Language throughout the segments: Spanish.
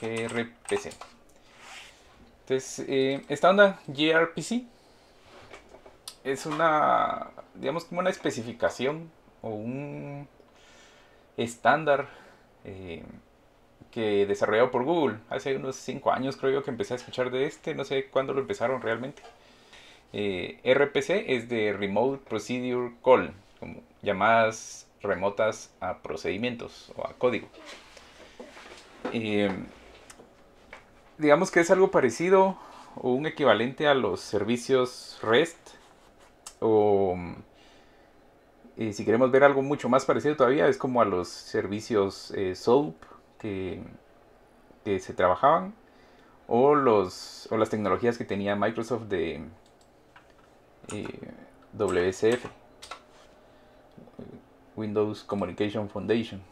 gRPC. Entonces, esta onda gRPC es una, digamos, como una especificación o un estándar eh, que desarrollado por Google. Hace unos 5 años creo yo que empecé a escuchar de este, no sé cuándo lo empezaron realmente. RPC es de Remote Procedure Call, como llamadas remotas a procedimientos o a código. Eh, digamos que es algo parecido o un equivalente a los servicios REST o si queremos ver algo mucho más parecido todavía es como a los servicios SOAP que, que se trabajaban o las tecnologías que tenía Microsoft de WCF, Windows Communication Foundation.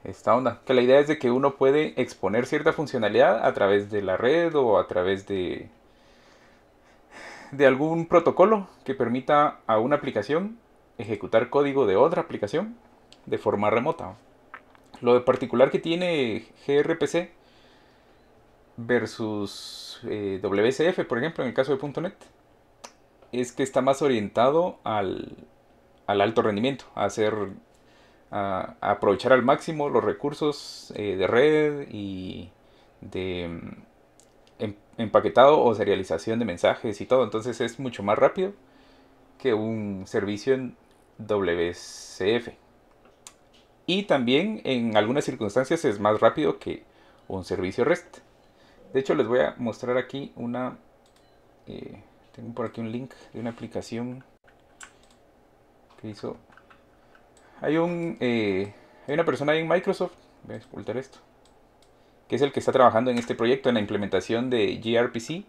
Esta onda, que la idea es de que uno puede exponer cierta funcionalidad a través de la red o a través de algún protocolo que permita a una aplicación ejecutar código de otra aplicación de forma remota. Lo de particular que tiene gRPC versus WCF, por ejemplo, en el caso de .NET, es que está más orientado al alto rendimiento, a aprovechar al máximo los recursos de red y de empaquetado o serialización de mensajes y todo. Entonces es mucho más rápido que un servicio en WCF. Y también en algunas circunstancias es más rápido que un servicio REST. De hecho les voy a mostrar aquí una... tengo por aquí un link de una aplicación que hizo... Hay una persona ahí en Microsoft, voy a ocultar esto, que es el que está trabajando en este proyecto, en la implementación de gRPC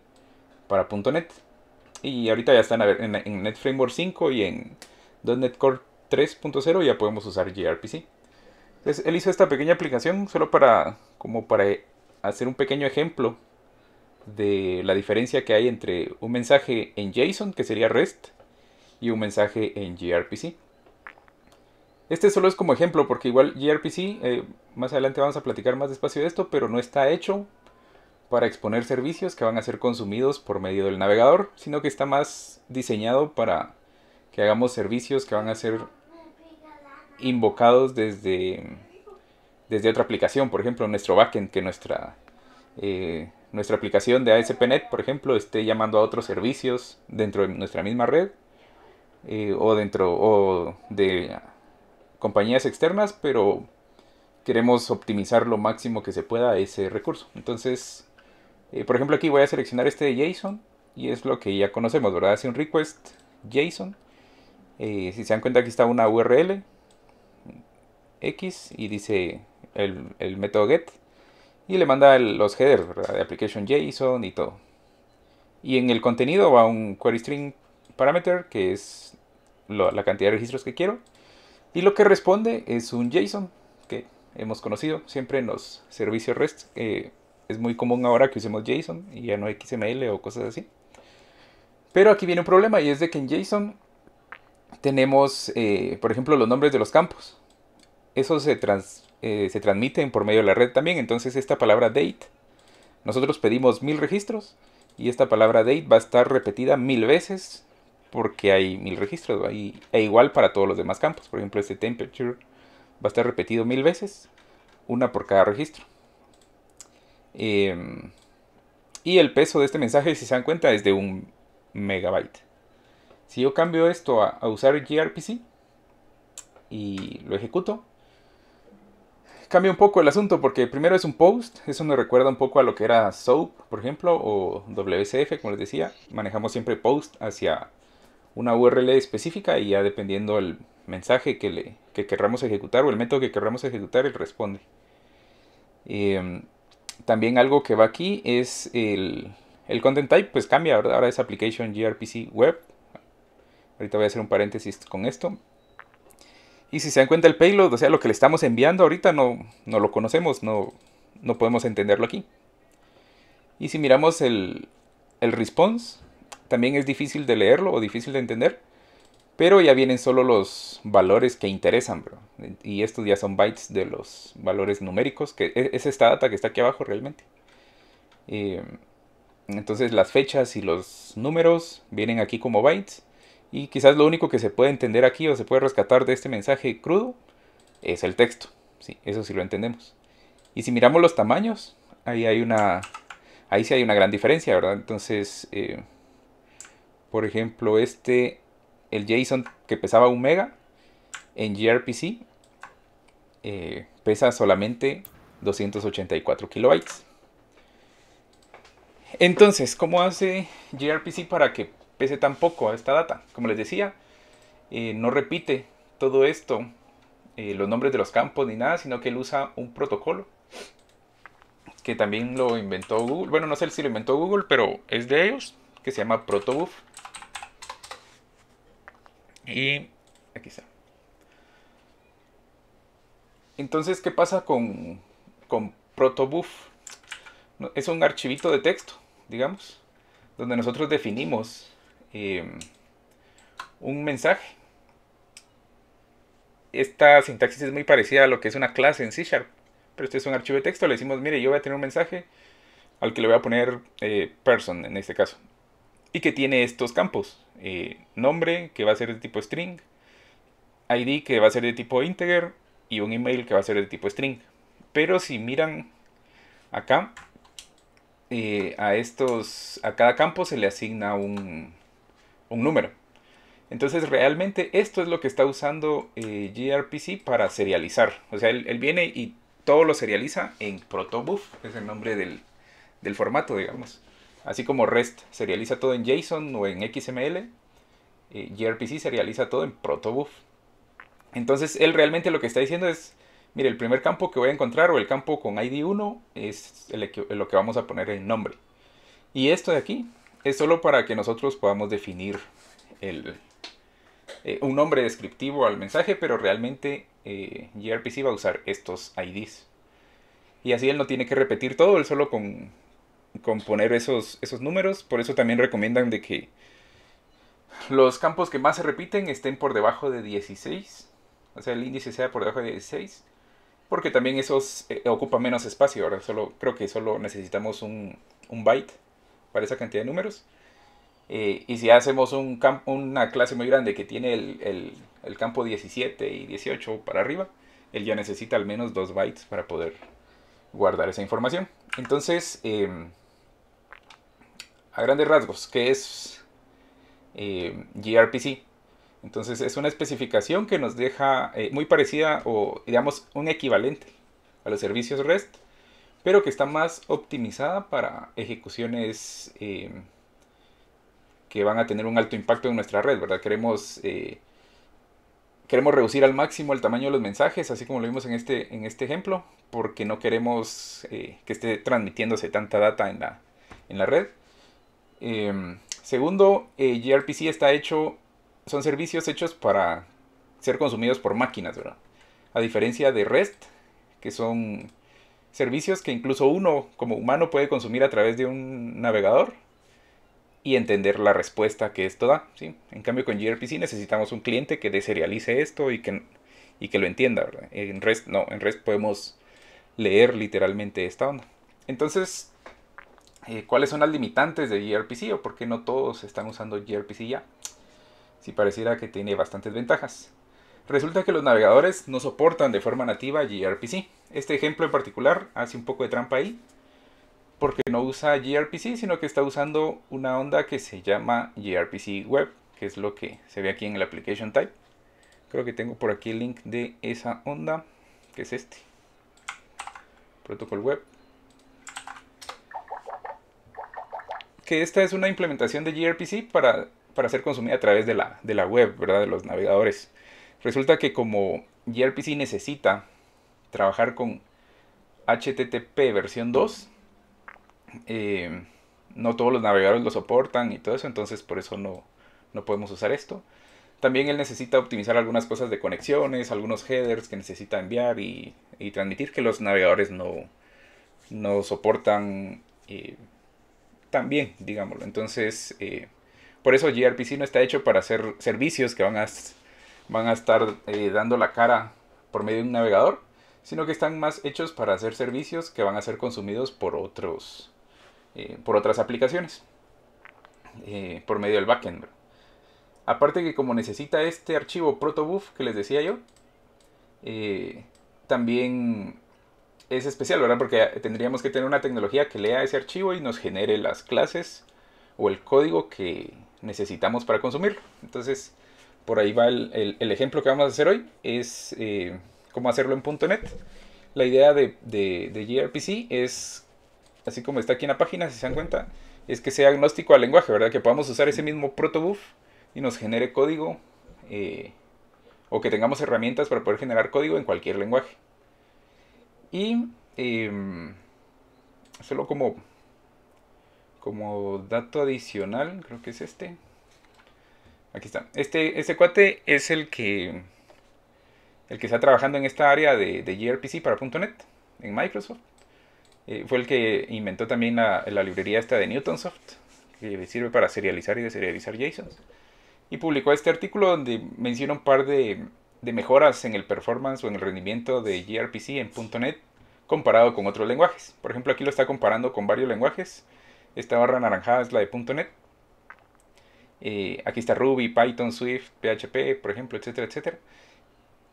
para .NET. Y ahorita ya está en Net Framework 5 y en .NET Core 3.0 ya podemos usar gRPC. Entonces él hizo esta pequeña aplicación solo como para hacer un pequeño ejemplo de la diferencia que hay entre un mensaje en JSON, que sería REST, y un mensaje en gRPC. Este solo es como ejemplo, porque igual gRPC, más adelante vamos a platicar más despacio de esto, pero no está hecho para exponer servicios que van a ser consumidos por medio del navegador, sino que está más diseñado para que hagamos servicios que van a ser invocados desde otra aplicación. Por ejemplo, nuestro backend, que nuestra aplicación de ASP.NET, por ejemplo, esté llamando a otros servicios dentro de nuestra misma red o de compañías externas, pero queremos optimizar lo máximo que se pueda ese recurso. Entonces, por ejemplo, aquí voy a seleccionar este de JSON y es lo que ya conocemos, ¿verdad? Hace un request JSON. Si se dan cuenta, aquí está una URL X y dice el método get y le manda los headers, ¿verdad? De application JSON y todo. Y en el contenido va un query string parameter, que es la cantidad de registros que quiero. Y lo que responde es un JSON que hemos conocido siempre en los servicios REST. Es muy común ahora que usemos JSON y ya no XML o cosas así. Pero aquí viene un problema y es de que en JSON tenemos, por ejemplo, los nombres de los campos. Eso se transmiten por medio de la red también. Entonces esta palabra date, nosotros pedimos 1000 registros y esta palabra date va a estar repetida 1000 veces porque hay 1000 registros, e igual para todos los demás campos. Por ejemplo, este temperature va a estar repetido 1000 veces, una por cada registro. Y el peso de este mensaje, si se dan cuenta, es de 1 MB. Si yo cambio esto a usar gRPC y lo ejecuto, cambia un poco el asunto, porque primero es un post. Eso me recuerda un poco a lo que era SOAP, por ejemplo, o WCF, como les decía. Manejamos siempre post hacia una URL específica y ya dependiendo el mensaje que querramos ejecutar o el método que querramos ejecutar, él responde. También algo que va aquí es el content type, pues cambia, ¿verdad? Ahora es application gRPC web. Ahorita voy a hacer un paréntesis con esto. Y si se dan cuenta, el payload, o sea, lo que le estamos enviando ahorita no lo conocemos, no podemos entenderlo aquí. Y si miramos el response, también es difícil de leerlo o difícil de entender, pero ya vienen solo los valores que interesan, bro. Y estos ya son bytes de los valores numéricos, que es esta data que está aquí abajo realmente. Eh, entonces las fechas y los números vienen aquí como bytes. Y quizás lo único que se puede entender aquí o se puede rescatar de este mensaje crudo es el texto. Sí, eso sí lo entendemos. Y si miramos los tamaños, ahí sí hay una gran diferencia, ¿verdad? Entonces, por ejemplo, el JSON que pesaba 1 MB en gRPC pesa solamente 284 kilobytes. Entonces, ¿cómo hace gRPC para que pese tan poco a esta data? Como les decía, no repite todo esto, los nombres de los campos ni nada, sino que él usa un protocolo que también lo inventó Google. Bueno, no sé si lo inventó Google, pero es de ellos, que se llama Protobuf. Y aquí está. Entonces, ¿qué pasa con Protobuf? Es un archivito de texto, digamos, donde nosotros definimos un mensaje. Esta sintaxis es muy parecida a lo que es una clase en C#, pero este es un archivo de texto. Le decimos, mire, yo voy a tener un mensaje al que le voy a poner person en este caso, y que tiene estos campos: nombre, que va a ser de tipo string, ID, que va a ser de tipo integer, y un email, que va a ser de tipo string. Pero si miran acá, a cada campo se le asigna un número. Entonces realmente esto es lo que está usando gRPC para serializar. O sea, él viene y todo lo serializa en protobuf, es el nombre del formato, digamos. Así como REST serializa todo en JSON o en XML, gRPC serializa todo en protobuf. Entonces él realmente lo que está diciendo es, mire, el primer campo que voy a encontrar, o el campo con ID 1, es lo que vamos a poner en nombre. Y esto de aquí es solo para que nosotros podamos definir un nombre descriptivo al mensaje, pero realmente gRPC va a usar estos IDs. Y así él no tiene que repetir todo, él solo con poner esos números. Por eso también recomiendan de que los campos que más se repiten estén por debajo de 16. O sea, el índice sea por debajo de 16. Porque también esos ocupan menos espacio. Ahora creo que solo necesitamos un byte para esa cantidad de números. Y si hacemos una clase muy grande que tiene el campo 17 y 18 para arriba, él ya necesita al menos 2 bytes para poder guardar esa información. Entonces, a grandes rasgos, ¿qué es gRPC? Entonces es una especificación que nos deja muy parecida, o digamos un equivalente a los servicios REST, pero que está más optimizada para ejecuciones que van a tener un alto impacto en nuestra red, ¿verdad? Queremos reducir al máximo el tamaño de los mensajes, así como lo vimos en este ejemplo, porque no queremos que esté transmitiéndose tanta data en la red. Segundo, gRPC son servicios hechos para ser consumidos por máquinas, ¿verdad? A diferencia de REST, que son servicios que incluso uno como humano puede consumir a través de un navegador y entender la respuesta que esto da, ¿sí? En cambio, con gRPC necesitamos un cliente que deserialice esto y que lo entienda, ¿verdad? En REST no, en REST podemos leer literalmente esta onda. Entonces, ¿cuáles son las limitantes de gRPC, o por qué no todos están usando gRPC ya? Si pareciera que tiene bastantes ventajas. Resulta que los navegadores no soportan de forma nativa gRPC. Este ejemplo en particular hace un poco de trampa ahí, porque no usa gRPC, sino que está usando una onda que se llama gRPC Web, que es lo que se ve aquí en el application type. Creo que tengo por aquí el link de esa onda, que es este, Protocol Web. Que esta es una implementación de gRPC para ser consumida a través de la web, ¿verdad? De los navegadores. Resulta que como gRPC necesita trabajar con HTTP versión 2, no todos los navegadores lo soportan y todo eso, entonces por eso no podemos usar esto. También él necesita optimizar algunas cosas de conexiones, algunos headers que necesita enviar y transmitir, que los navegadores no soportan tan bien, digámoslo. Entonces Por eso gRPC no está hecho para hacer servicios que van a estar dando la cara por medio de un navegador, sino que están más hechos para hacer servicios que van a ser consumidos por otras aplicaciones, por medio del backend. Aparte que como necesita este archivo protobuf que les decía yo, también es especial, ¿verdad? Porque tendríamos que tener una tecnología que lea ese archivo y nos genere las clases o el código que necesitamos para consumirlo. Entonces, por ahí va el ejemplo que vamos a hacer hoy, es cómo hacerlo en .NET. La idea de gRPC es, así como está aquí en la página, si se dan cuenta, es que sea agnóstico al lenguaje, ¿verdad? Que podamos usar ese mismo protobuf y nos genere código, o que tengamos herramientas para poder generar código en cualquier lenguaje. Y solo como dato adicional, creo que es este. Aquí está. Este cuate es el que está trabajando en esta área de gRPC para .NET en Microsoft. Fue el que inventó también la librería esta de Newtonsoft, que sirve para serializar y deserializar JSONs. Y publicó este artículo donde menciona un par de mejoras en el performance o en el rendimiento de gRPC en .NET comparado con otros lenguajes. Por ejemplo, aquí lo está comparando con varios lenguajes. Esta barra anaranjada es la de .NET. Aquí está Ruby, Python, Swift, PHP, por ejemplo, etcétera, etcétera.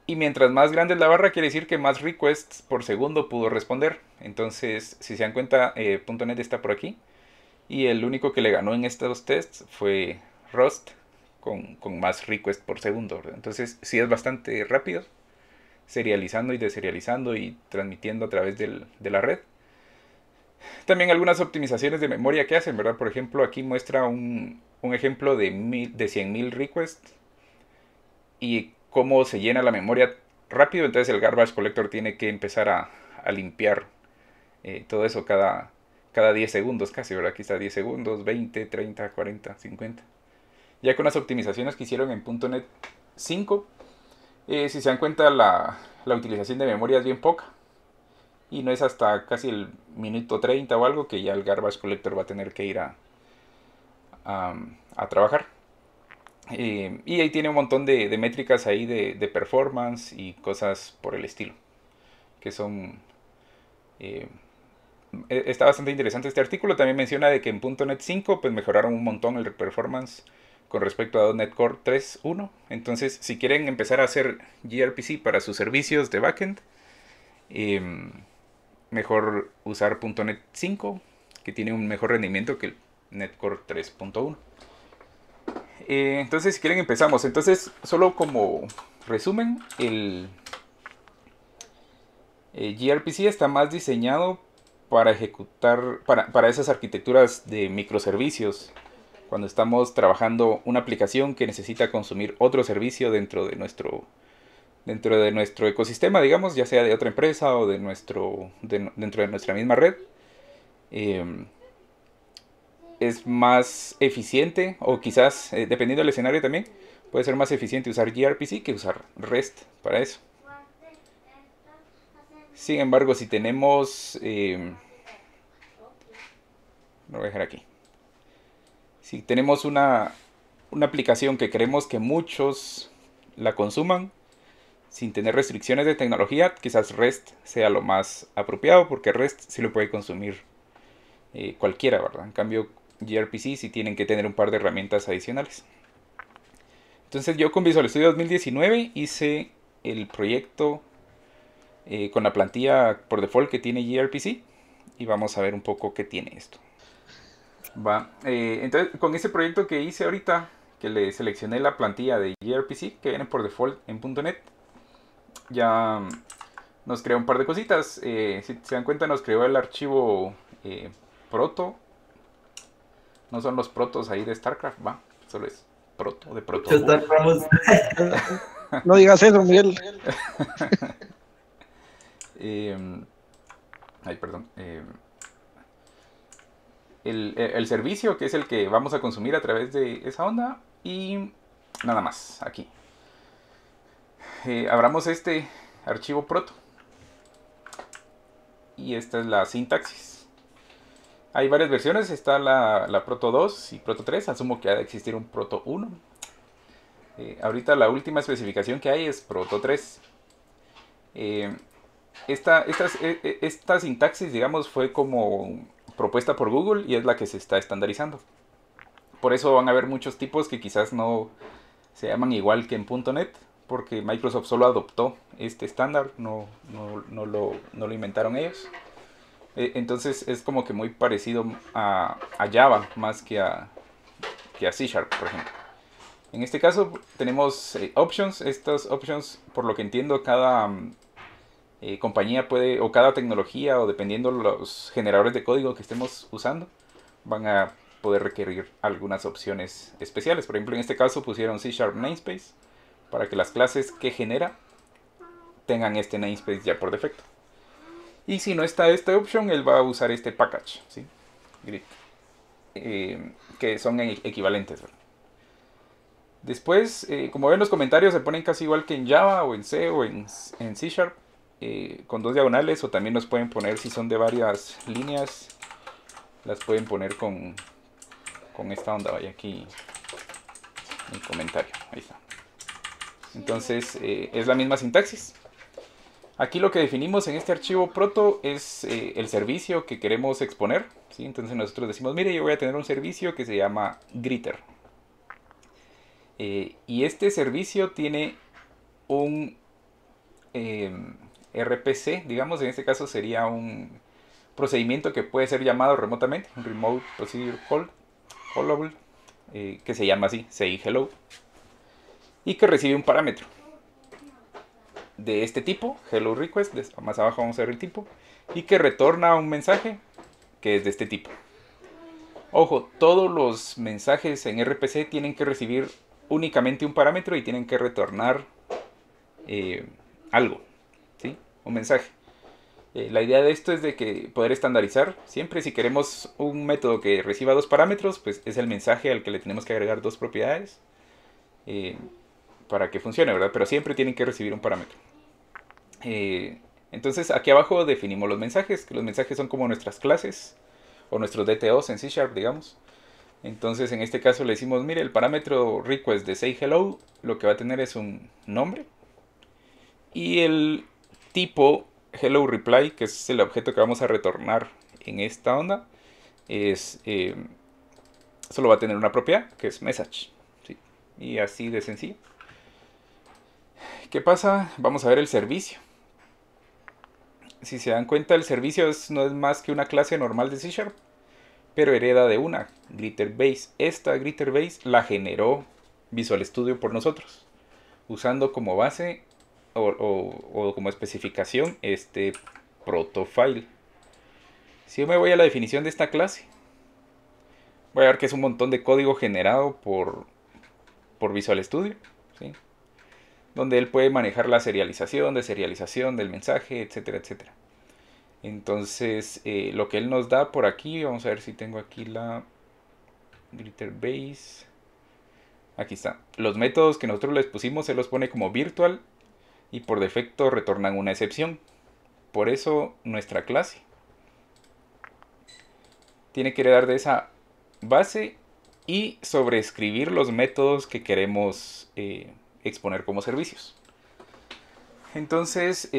Y mientras más grande es la barra, quiere decir que más requests por segundo pudo responder. Entonces, si se dan cuenta, .NET está por aquí. Y el único que le ganó en estos tests fue Rust, con más requests por segundo, ¿verdad? Entonces, sí es bastante rápido, serializando y deserializando y transmitiendo a través de la red. También algunas optimizaciones de memoria que hacen, ¿verdad? Por ejemplo, aquí muestra un ejemplo de 100.000 requests y cómo se llena la memoria rápido. Entonces el garbage collector tiene que empezar a limpiar todo eso cada 10 segundos casi, ¿verdad? Aquí está 10 segundos, 20, 30, 40, 50. Ya con las optimizaciones que hicieron en .NET 5, si se dan cuenta, la utilización de memoria es bien poca. Y no es hasta casi el minuto 30 o algo que ya el garbage collector va a tener que ir a trabajar. Y ahí tiene un montón de métricas ahí de performance y cosas por el estilo, que son... está bastante interesante este artículo. También menciona de que en .NET 5 pues mejoraron un montón el performance con respecto a .NET Core 3.1. Entonces, si quieren empezar a hacer gRPC para sus servicios de backend, mejor usar .NET 5, que tiene un mejor rendimiento que el .NET Core 3.1. Entonces, si quieren empezamos. Entonces, solo como resumen, el gRPC está más diseñado para ejecutar, para esas arquitecturas de microservicios, cuando estamos trabajando una aplicación que necesita consumir otro servicio dentro de nuestro ecosistema, digamos, ya sea de otra empresa o dentro de nuestra misma red. Es más eficiente, o quizás, dependiendo del escenario también, puede ser más eficiente usar gRPC que usar REST para eso. Sin embargo, si tenemos... lo voy a dejar aquí. Si tenemos una aplicación que queremos que muchos la consuman, sin tener restricciones de tecnología, quizás REST sea lo más apropiado, porque REST sí lo puede consumir cualquiera, ¿verdad? En cambio, gRPC sí tienen que tener un par de herramientas adicionales. Entonces yo con Visual Studio 2019 hice el proyecto con la plantilla por default que tiene gRPC, y vamos a ver un poco qué tiene esto. Entonces con ese proyecto que hice ahorita, que le seleccioné la plantilla de gRPC que viene por default en .NET, ya nos creó un par de cositas. Si se dan cuenta, nos creó el archivo proto. No son los protos ahí de StarCraft, solo es proto, de proto. No digas eso, Miguel. Perdón. El servicio, que es el que vamos a consumir a través de esa onda, y nada más aquí. Abramos este archivo proto, y esta es la sintaxis. Hay varias versiones, está la Proto 2 y Proto 3, asumo que ha de existir un Proto 1. Ahorita la última especificación que hay es Proto 3. Eh, esta sintaxis, digamos, fue como propuesta por Google y es la que se está estandarizando. Por eso van a haber muchos tipos que quizás no se llaman igual que en .NET, porque Microsoft solo adoptó este estándar, no lo inventaron ellos. Entonces es como que muy parecido a Java más que a C Sharp, por ejemplo. En este caso tenemos options. Estas options, por lo que entiendo, cada compañía puede, o cada tecnología, o dependiendo los generadores de código que estemos usando, van a poder requerir algunas opciones especiales. Por ejemplo, en este caso pusieron C Sharp Namespace para que las clases que genera tengan este namespace ya por defecto. Y si no está esta option, él va a usar este package, ¿sí? Grid, que son equivalentes, ¿verdad? Después, como ven los comentarios, se ponen casi igual que en Java o en C o en C Sharp, con dos diagonales, o también los pueden poner si son de varias líneas, las pueden poner con esta onda. Vaya aquí mi comentario, ahí está. Entonces es la misma sintaxis. Aquí lo que definimos en este archivo proto es el servicio que queremos exponer, ¿sí? Entonces nosotros decimos, mire, yo voy a tener un servicio que se llama Greeter. Y este servicio tiene un RPC, digamos, en este caso sería un procedimiento que puede ser llamado remotamente, un Remote Procedure Callable, que se llama así, say hello, y que recibe un parámetro de este tipo, hello request, más abajo vamos a ver el tipo, y que retorna un mensaje que es de este tipo. Ojo, todos los mensajes en RPC tienen que recibir únicamente un parámetro y tienen que retornar algo, ¿sí? Un mensaje. La idea de esto es de que poder estandarizar. Siempre si queremos un método que reciba dos parámetros, pues es el mensaje al que le tenemos que agregar dos propiedades para que funcione, ¿verdad? Pero siempre tienen que recibir un parámetro. Entonces aquí abajo definimos los mensajes, que los mensajes son como nuestras clases o nuestros DTOs en C Sharp, digamos. Entonces en este caso le decimos, mire, el parámetro request de say hello lo que va a tener es un nombre y el tipo hello reply, que es el objeto que vamos a retornar en esta onda, es solo va a tener una propiedad que es message, ¿sí? Y así de sencillo. ¿Qué pasa? Vamos a ver el servicio. Si se dan cuenta, el servicio no es más que una clase normal de C Sharp, pero hereda de una Greeter Base. Esta Greeter Base la generó Visual Studio por nosotros, usando como base o como especificación este protofile. Si yo me voy a la definición de esta clase, voy a ver que es un montón de código generado por Visual Studio, ¿sí? Donde él puede manejar la serialización, deserialización del mensaje, etcétera, etcétera. Entonces, lo que él nos da por aquí, vamos a ver si tengo aquí la Greeter Base. Aquí está. Los métodos que nosotros les pusimos, se los pone como virtual y por defecto retornan una excepción. Por eso nuestra clase tiene que heredar de esa base y sobreescribir los métodos que queremos exponer como servicios. Entonces,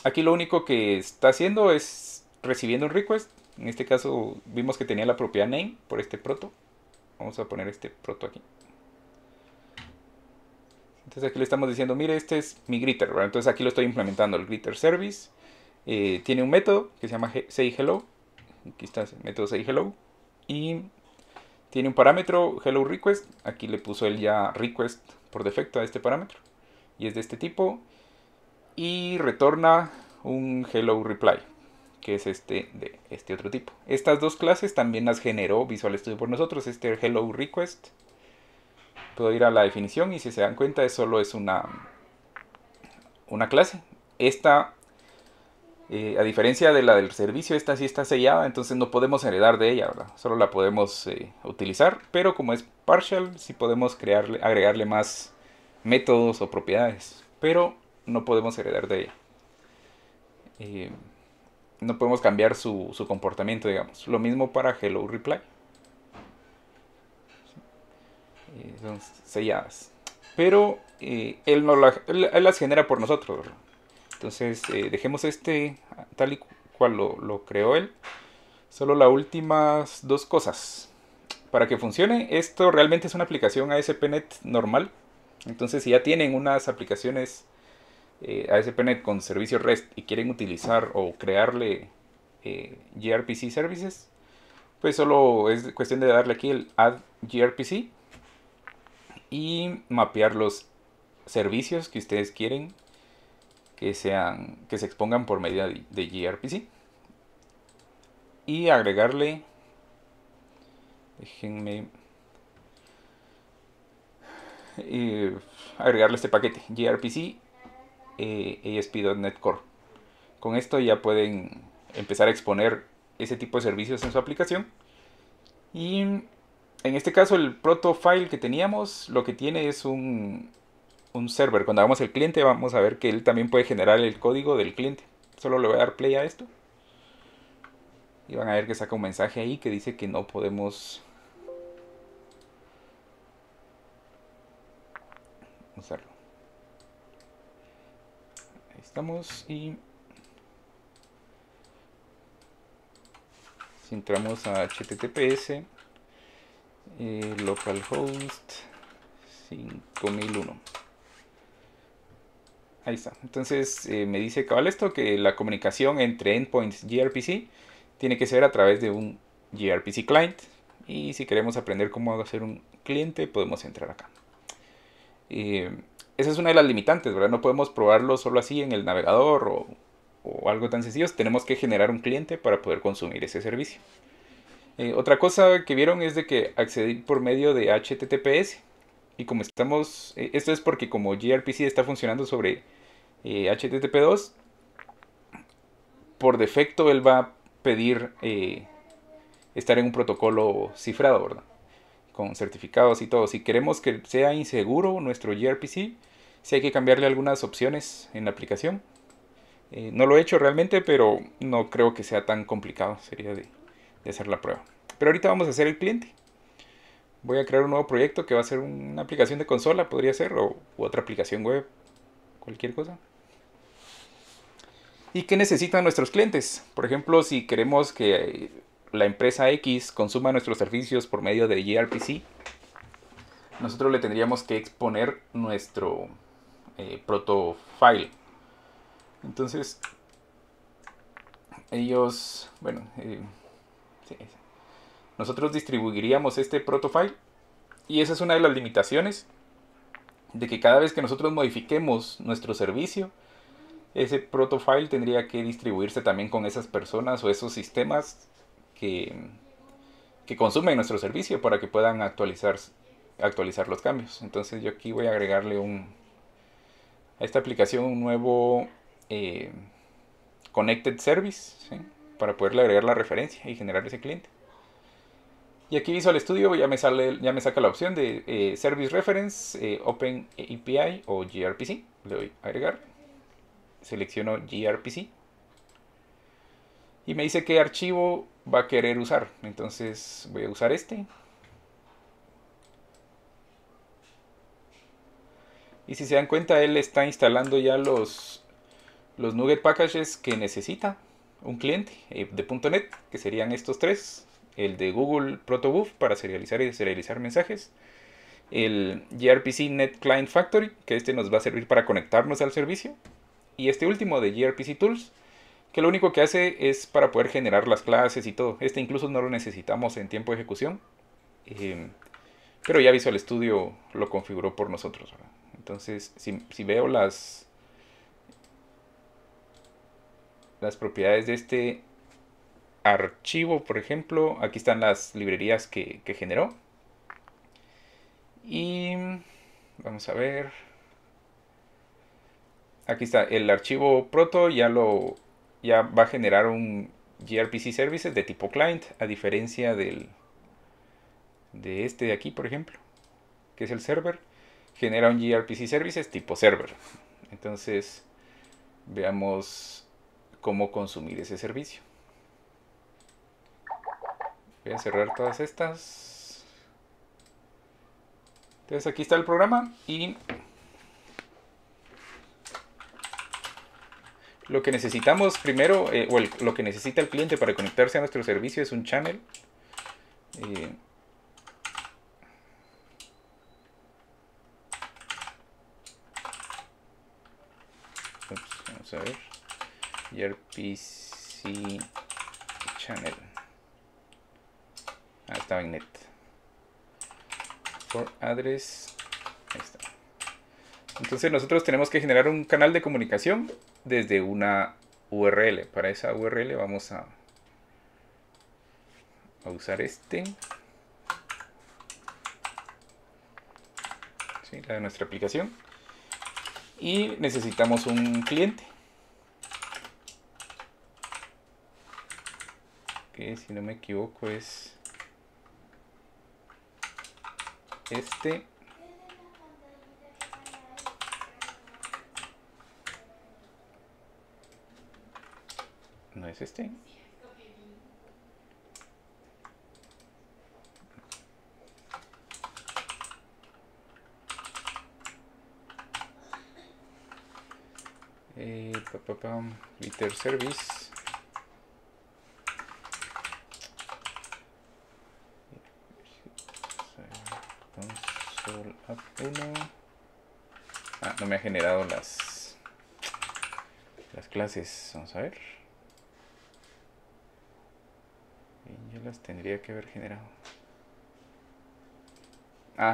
aquí lo único que está haciendo es recibiendo un request. En este caso vimos que tenía la propiedad name por este proto. Vamos a poner este proto aquí. Entonces aquí le estamos diciendo, mire, este es mi greeter, ¿verdad? Entonces aquí lo estoy implementando, el greeter service. Tiene un método que se llama sayHello. Aquí está el método sayHello. Y tiene un parámetro hello request. Aquí le puso él ya request por defecto a este parámetro. Y es de este tipo. Y retorna un hello reply, que es de este otro tipo. Estas dos clases también las generó Visual Studio por nosotros. Este hello request, puedo ir a la definición y si se dan cuenta solo es una clase. Esta, a diferencia de la del servicio, esta sí está sellada, entonces no podemos heredar de ella, ¿verdad? Solo la podemos utilizar, pero como es partial, sí podemos agregarle más métodos o propiedades, pero no podemos heredar de ella. no podemos cambiar su comportamiento, digamos. Lo mismo para hello reply. Son selladas. Pero él, no él las genera por nosotros, ¿verdad? Entonces dejemos este tal y cual lo creó él. Solo las últimas dos cosas. Para que funcione, esto realmente es una aplicación ASP.NET normal. Entonces, si ya tienen unas aplicaciones ASP.NET con servicios REST y quieren utilizar o crearle gRPC services, pues solo es cuestión de darle aquí el add gRPC y mapear los servicios que ustedes quieren que se expongan por medio de gRPC y agregarle, déjenme agregarle este paquete gRPC ASP.NET Core. Con esto ya pueden empezar a exponer ese tipo de servicios en su aplicación. Y en este caso el proto file que teníamos lo que tiene es un server. Cuando hagamos el cliente vamos a ver que él también puede generar el código del cliente. Solo le voy a dar play a esto. Y van a ver que saca un mensaje ahí que dice que no podemos usarlo. Ahí estamos. Y si entramos a HTTPS localhost 5001. Ahí está. Entonces me dice cabal esto, que la comunicación entre endpoints gRPC tiene que ser a través de un gRPC client. Y si queremos aprender cómo hacer un cliente, podemos entrar acá. Esa es una de las limitantes, ¿verdad? No podemos probarlo solo así en el navegador o algo tan sencillo. Tenemos que generar un cliente para poder consumir ese servicio. Otra cosa que vieron es de que accedí por medio de HTTPS. Y como estamos... esto es porque como gRPC está funcionando sobre HTTP2, por defecto él va a pedir estar en un protocolo cifrado, ¿verdad? Con certificados y todo. Si queremos que sea inseguro nuestro gRPC, sí hay que cambiarle algunas opciones en la aplicación. No lo he hecho realmente, pero no creo que sea tan complicado. Sería de hacer la prueba. Pero ahorita vamos a hacer el cliente. Voy a crear un nuevo proyecto que va a ser una aplicación de consola, podría ser, o otra aplicación web, cualquier cosa. ¿Y qué necesitan nuestros clientes? Por ejemplo, si queremos que la empresa X consuma nuestros servicios por medio de gRPC, nosotros le tendríamos que exponer nuestro proto file. Entonces, ellos, bueno, sí, nosotros distribuiríamos este proto file y esa es una de las limitaciones de que cada vez que nosotros modifiquemos nuestro servicio, ese proto file tendría que distribuirse también con esas personas o esos sistemas que consumen nuestro servicio para que puedan actualizar los cambios. Entonces yo aquí voy a agregarle a esta aplicación un nuevo Connected Service, ¿sí? Para poderle agregar la referencia y generar ese cliente. Y aquí Visual Studio ya me saca la opción de Service Reference, Open API o gRPC. Le doy a agregar. Selecciono gRPC. Y me dice qué archivo va a querer usar. Entonces voy a usar este. Y si se dan cuenta, él está instalando ya los NuGet packages que necesita un cliente de .NET, que serían estos tres. El de Google Protobuf para serializar y deserializar mensajes. El gRPC Net Client Factory, que este nos va a servir para conectarnos al servicio. Y este último de gRPC Tools, que lo único que hace es para poder generar las clases y todo. Este incluso no lo necesitamos en tiempo de ejecución. Pero ya Visual Studio lo configuró por nosotros, ¿verdad? Entonces, si veo las propiedades de este archivo, por ejemplo, aquí están las librerías que generó. Y vamos a ver. Aquí está el archivo proto, ya va a generar un gRPC services de tipo client, a diferencia de este de aquí, por ejemplo, que es el server. Genera un gRPC services tipo server. Entonces, veamos cómo consumir ese servicio. Voy a cerrar todas estas. Entonces aquí está el programa y lo que necesitamos primero, lo que necesita el cliente para conectarse a nuestro servicio es un channel. Vamos a ver. gRPC channel. Estaba en net. For address. Ahí está. Entonces nosotros tenemos que generar un canal de comunicación desde una URL. Para esa URL vamos a usar este. ¿Sí? La de nuestra aplicación. Y necesitamos un cliente. Que si no me equivoco es este. No es este. Liter service. Console app 1. No me ha generado las clases. Vamos a ver. Yo las tendría que haber generado.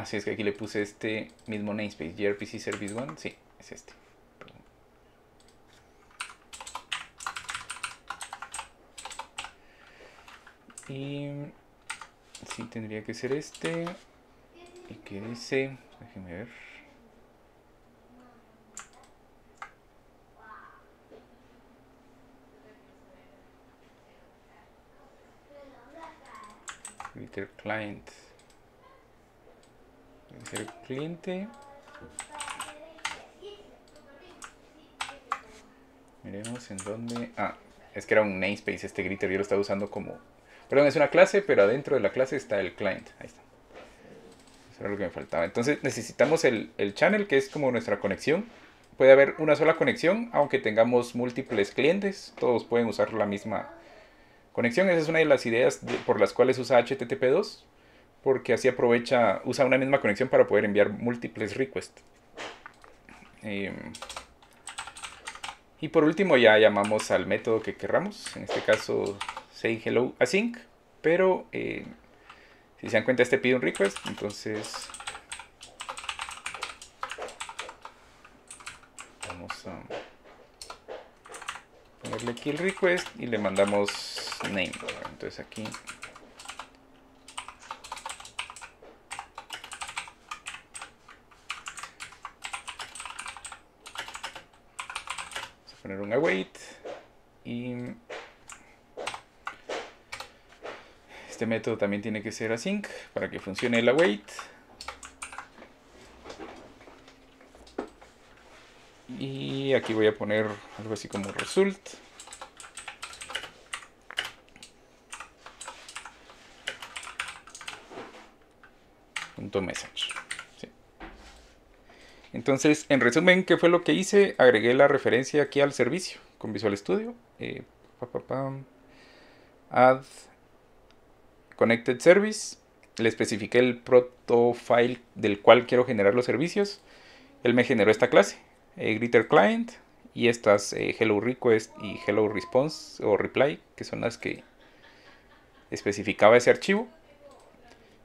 Sí, es que aquí le puse este mismo namespace, gRPC Service 1. Sí, es este. Perdón. Y sí, tendría que ser este. Y que dice, déjenme ver. Glitter client. El cliente. Miremos en dónde. Es que era un namespace este Glitter. Yo lo estaba usando como. Perdón, es una clase, pero adentro de la clase está el client. Ahí está. Eso era lo que me faltaba. Entonces necesitamos el channel, que es como nuestra conexión. Puede haber una sola conexión, aunque tengamos múltiples clientes. Todos pueden usar la misma conexión. Esa es una de las ideas por las cuales usa HTTP2. Porque así usa una misma conexión para poder enviar múltiples requests. Y por último ya llamamos al método que querramos. En este caso, say hello async. Pero si se dan cuenta, este pide un request. Entonces vamos a ponerle aquí el request y le mandamos name. Entonces aquí poner un await y este método también tiene que ser async para que funcione el await. Y aquí voy a poner algo así como result. .message. Sí. Entonces, en resumen, ¿qué fue lo que hice? Agregué la referencia aquí al servicio con Visual Studio. Add Connected Service. Le especifiqué el protofile del cual quiero generar los servicios. Él me generó esta clase, Glitter Client, y estas Hello Request y Hello Response o Reply, que son las que especificaba ese archivo.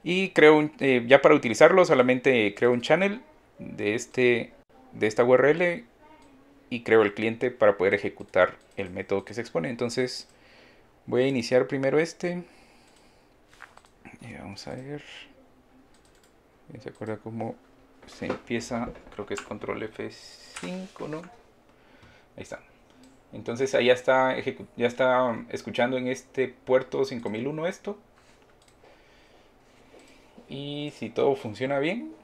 Y creo ya para utilizarlo solamente creo un channel de esta URL y creo el cliente para poder ejecutar el método que se expone. Entonces voy a iniciar primero este. Y vamos a ver. ¿Se acuerda cómo se empieza? Creo que es control F5, ¿no? Ahí está. Entonces ahí ya está escuchando en este puerto 5001 esto. Y si todo funciona bien,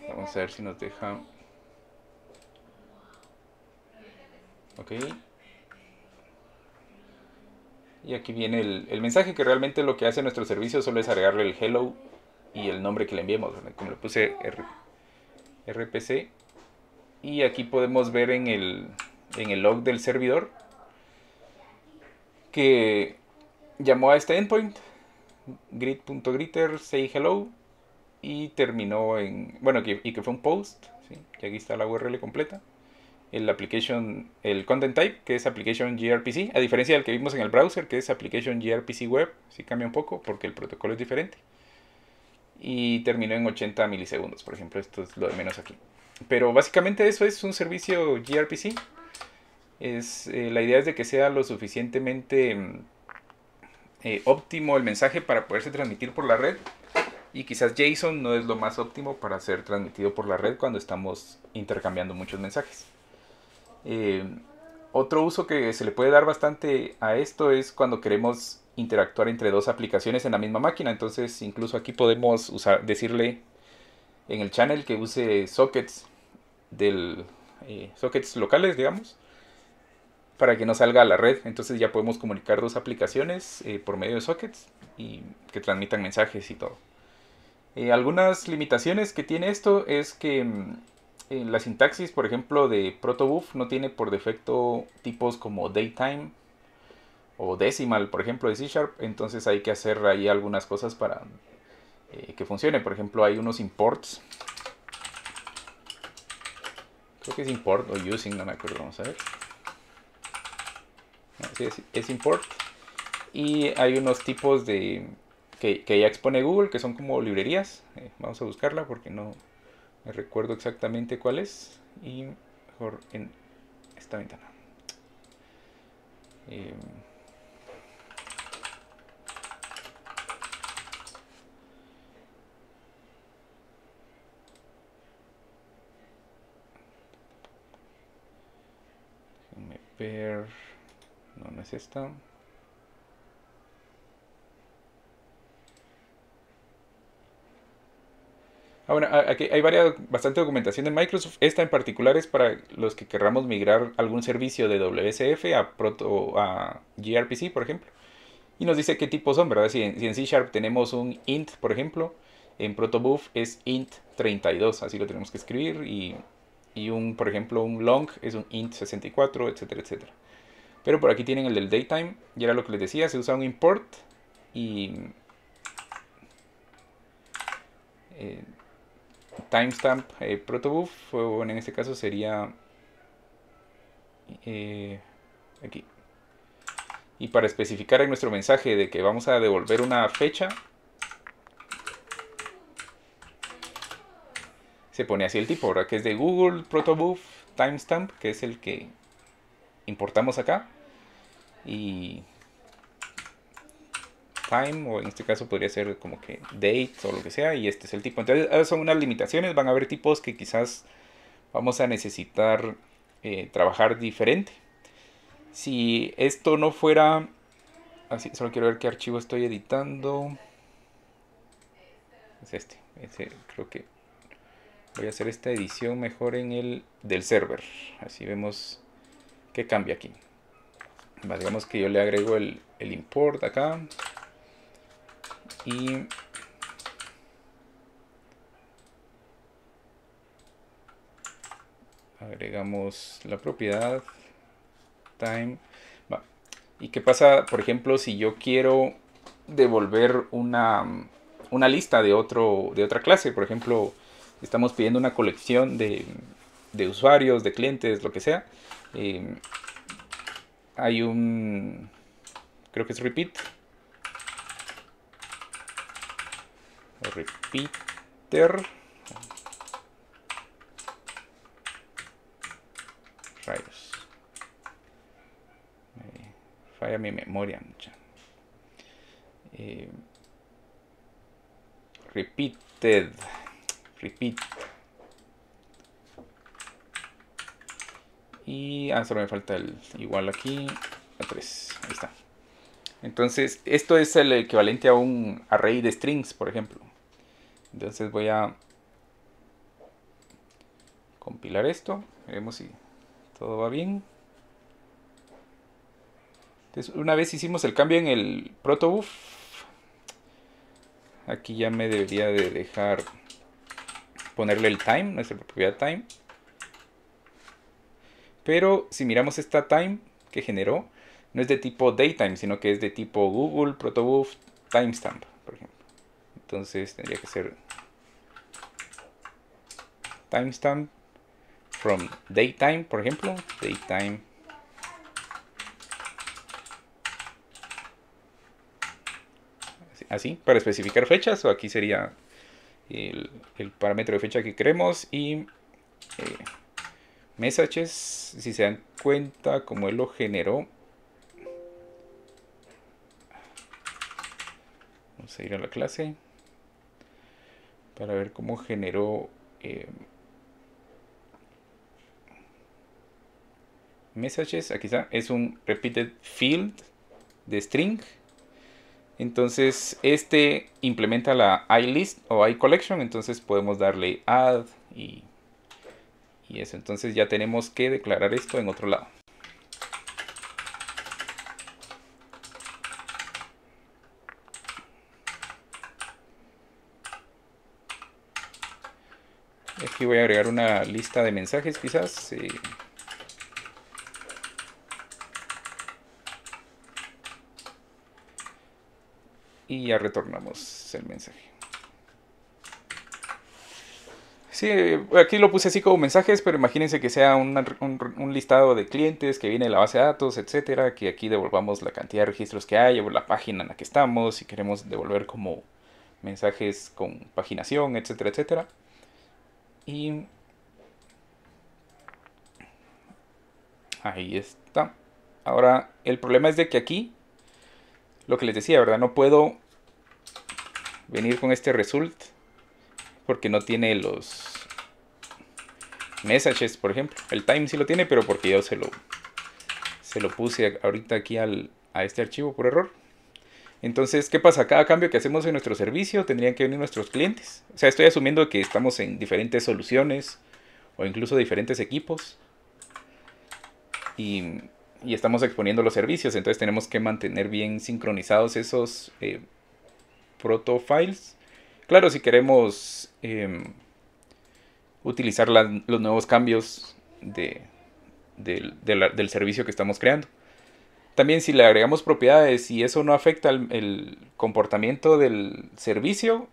vamos a ver si nos deja Ok. Y aquí viene el mensaje, que realmente lo que hace nuestro servicio solo es agregarle el hello y el nombre que le enviemos, ¿verdad? Como le puse RPC. Y aquí podemos ver en el log del servidor que llamó a este endpoint, greet.greeter, say hello, y terminó en, bueno, y que fue un post, ¿sí? Y aquí está la URL completa. El content type, que es application gRPC, a diferencia del que vimos en el browser, que es application gRPC web, sí cambia un poco porque el protocolo es diferente. Y terminó en 80 milisegundos, por ejemplo, esto es lo de menos aquí. Pero básicamente eso es un servicio gRPC. La idea es de que sea lo suficientemente óptimo el mensaje para poderse transmitir por la red. Y quizás JSON no es lo más óptimo para ser transmitido por la red cuando estamos intercambiando muchos mensajes. Eh, Otro uso que se le puede dar bastante a esto es cuando queremos interactuar entre dos aplicaciones en la misma máquina. Entonces incluso aquí podemos decirle en el channel que use sockets sockets locales, digamos, para que no salga a la red. Entonces ya podemos comunicar dos aplicaciones por medio de sockets y que transmitan mensajes y todo. Algunas limitaciones que tiene esto es que la sintaxis, por ejemplo, de protobuf no tiene por defecto tipos como datetime o decimal, por ejemplo, de C Sharp. Entonces hay que hacer ahí algunas cosas para que funcione. Por ejemplo, hay unos imports. Creo que es import o using, no me acuerdo. Vamos a ver. No, sí, es import. Y hay unos tipos que ya expone Google, que son como librerías. Vamos a buscarla porque no me recuerdo exactamente cuál es. Y mejor en esta ventana. Eh, Déjenme ver. No, no es esta. Bueno, aquí hay bastante documentación de Microsoft. Esta en particular es para los que querramos migrar algún servicio de WSF a gRPC, por ejemplo. Y nos dice qué tipos son, ¿verdad? Si en C Sharp tenemos un int, por ejemplo, en protobuf es int 32, así lo tenemos que escribir. Por ejemplo, un long es un int 64, etcétera, etcétera. Pero por aquí tienen el del datetime, y era lo que les decía, se usa un import y eh, timestamp protobuf, bueno, en este caso sería eh, aquí. Y para especificar en nuestro mensaje de que vamos a devolver una fecha, se pone así el tipo, ¿verdad? Que es de Google Protobuf timestamp, que es el que importamos acá. Y time, o en este caso podría ser como que date o lo que sea, y este es el tipo. Entonces, son unas limitaciones, van a haber tipos que quizás vamos a necesitar trabajar diferente. Si esto no fuera así, solo quiero ver qué archivo estoy editando. Es creo que voy a hacer esta edición mejor en el del server. Así vemos qué cambia aquí. Digamos que yo le agrego el import acá. Y agregamos la propiedad time. Va. ¿Y qué pasa, por ejemplo, si yo quiero devolver una lista de otra clase? Por ejemplo, estamos pidiendo una colección de usuarios, de clientes, lo que sea. Eh, Hay creo que es repeat. O repeater. Rayos. Falla mi memoria, mucha. Repeated. Repeat. Y solo me falta el igual aquí. A 3. Ahí está. Entonces, esto es el equivalente a un array de strings, por ejemplo. Entonces voy a compilar esto. Veremos si todo va bien. Entonces, una vez hicimos el cambio en el protobuf, aquí ya me debería de dejar ponerle el time, nuestra propiedad time. Pero si miramos esta time que generó, no es de tipo datetime, sino que es de tipo Google protobuf timestamp, por ejemplo. Entonces tendría que ser timestamp from datetime, por ejemplo, datetime. Así, para especificar fechas, o aquí sería el parámetro de fecha que queremos y messages, si se dan cuenta, como él lo generó. Vamos a ir a la clase para ver cómo generó messages. Aquí está, es un repeated field de string. Entonces este implementa la iList o iCollection, entonces podemos darle add y eso. Entonces ya tenemos que declarar esto en otro lado. Aquí voy a agregar una lista de mensajes quizás. Y ya retornamos el mensaje. Sí, aquí lo puse así como mensajes, pero imagínense que sea un listado de clientes que viene de la base de datos, etcétera, que aquí devolvamos la cantidad de registros que hay o la página en la que estamos, si queremos devolver como mensajes con paginación, etcétera, etcétera. Y ahí está. Ahora, el problema es de que aquí, lo que les decía, ¿verdad? No puedo venir con este result porque no tiene los messages, por ejemplo. El time sí lo tiene, pero porque yo se lo puse ahorita aquí a este archivo por error. Entonces, ¿qué pasa? Cada cambio que hacemos en nuestro servicio tendrían que venir nuestros clientes. O sea, estoy asumiendo que estamos en diferentes soluciones o incluso diferentes equipos. Y estamos exponiendo los servicios. Entonces tenemos que mantener bien sincronizados esos proto files. Claro, si queremos utilizar los nuevos cambios del servicio que estamos creando. También si le agregamos propiedades y eso no afecta el comportamiento del servicio,